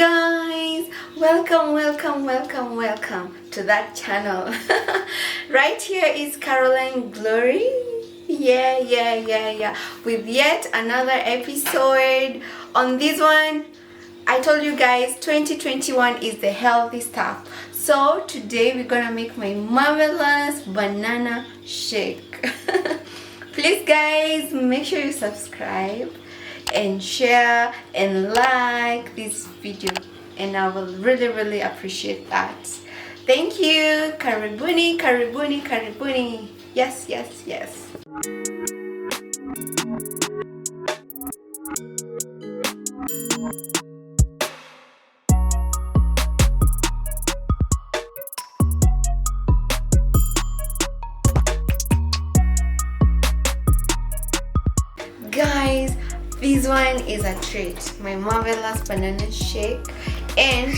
guys, welcome to that channel. Right here is Caroline Glory. Yeah, with yet another episode. On this one, I told you guys 2021 is the healthy stuff. So today we're gonna make my marvelous banana shake. Please guys, make sure you subscribe and share and like this video, and I will really appreciate that. Thank you. Karibuni. Yes. Guys, this one is a treat, my marvelous banana shake. And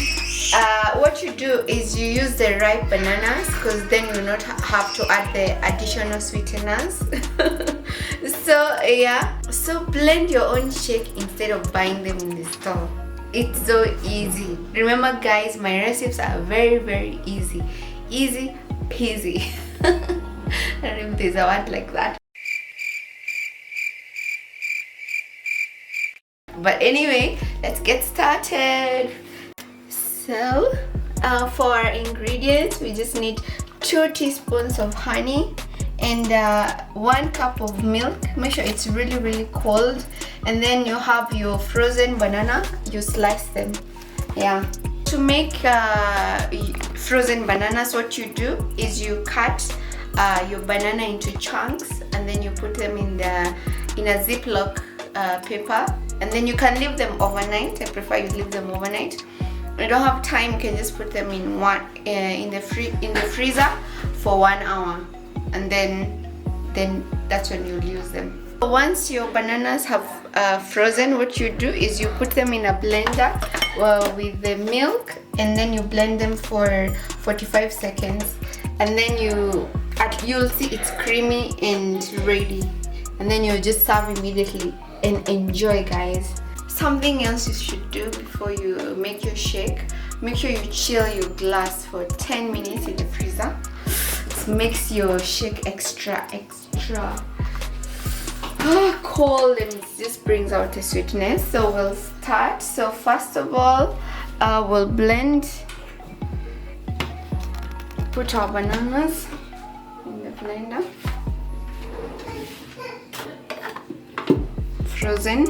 what you do is you use the ripe bananas, because then you will not have to add the additional sweeteners. So blend your own shake instead of buying them in the store. It's so easy. Remember guys, my recipes are very easy peasy. I don't know if there's a word like that. But anyway, let's get started. So for our ingredients, we just need 2 teaspoons of honey and 1 cup of milk. Make sure it's really cold. And then you have your frozen banana, you slice them. Yeah, to make frozen bananas, what you do is you cut your banana into chunks, and then you put them in a Ziploc paper. And then you can leave them overnight. I prefer you leave them overnight. If you don't have time, you can just put them in the freezer for 1 hour, and then that's when you'll use them. Once your bananas have frozen, what you do is you put them in a blender with the milk, and then you blend them for 45 seconds, and then you'll see it's creamy and ready, and then you just serve immediately and enjoy, guys. Something else you should do before you make your shake, make sure you chill your glass for 10 minutes in the freezer. It makes your shake extra cold, and it just brings out the sweetness. So we'll start. So first of all, we'll put our bananas in the blender, frozen.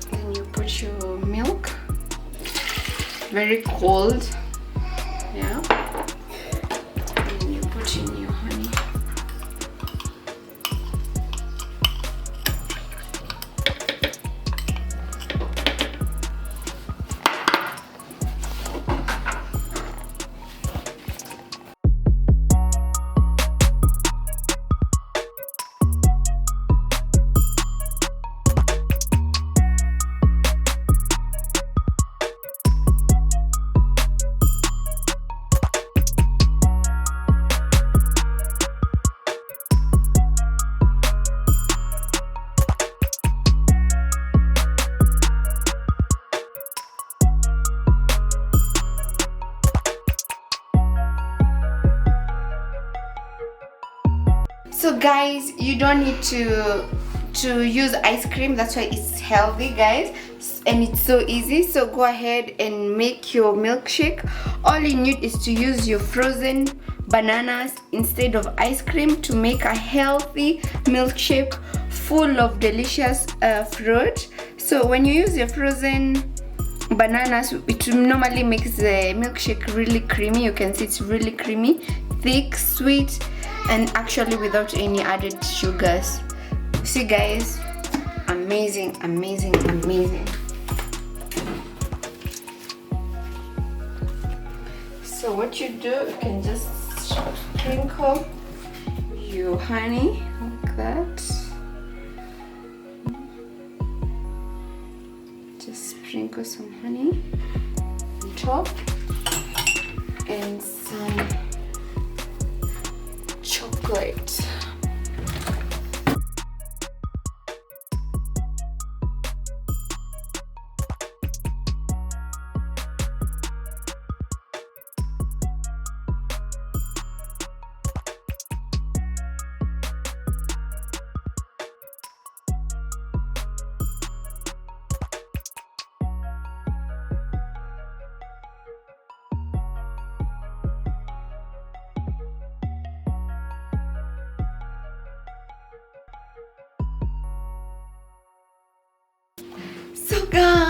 Then you put your milk, very cold. Yeah. And you put in your honey. So guys, you don't need to use ice cream. That's why it's healthy, guys, and it's so easy. So go ahead and make your milkshake. All you need is to use your frozen bananas instead of ice cream to make a healthy milkshake full of delicious fruit. So when you use your frozen bananas, it normally makes the milkshake really creamy. You can see it's really creamy, thick, sweet, and actually without any added sugars. See guys, amazing. So what you do, you can just sprinkle your honey like that. Just sprinkle some honey on top and some chocolate.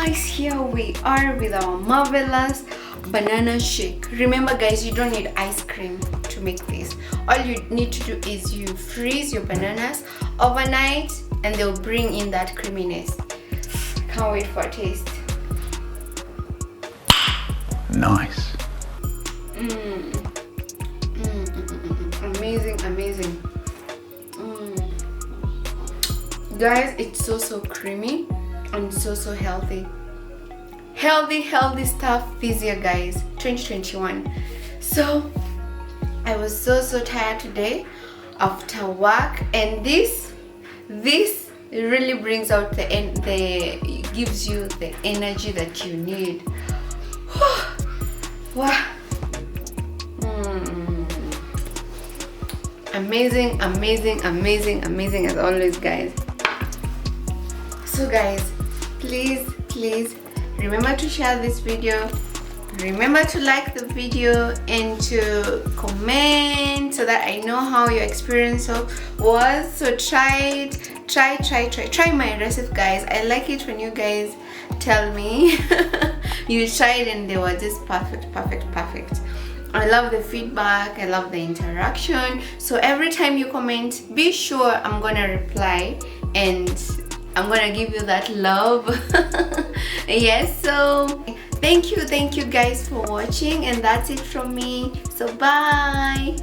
guys, here we are with our marvelous banana shake. Remember guys, you don't need ice cream to make this. All you need to do is you freeze your bananas overnight and they'll bring in that creaminess. Can't wait for a taste. Nice. Amazing. Guys, it's so creamy and so healthy. Healthy stuff this year, guys, 2021. So I was so tired today after work, and this really brings out gives you the energy that you need. Wow. Amazing as always, guys. So guys, please remember to share this video, remember to like the video and to comment so that I know how your experience was. So try my recipe, guys. I like it when you guys tell me you tried and they were just perfect. I love the feedback, I love the interaction. So every time you comment, be sure I'm gonna reply and I'm gonna give you that love. Yes, so thank you guys for watching, and that's it from me. So bye.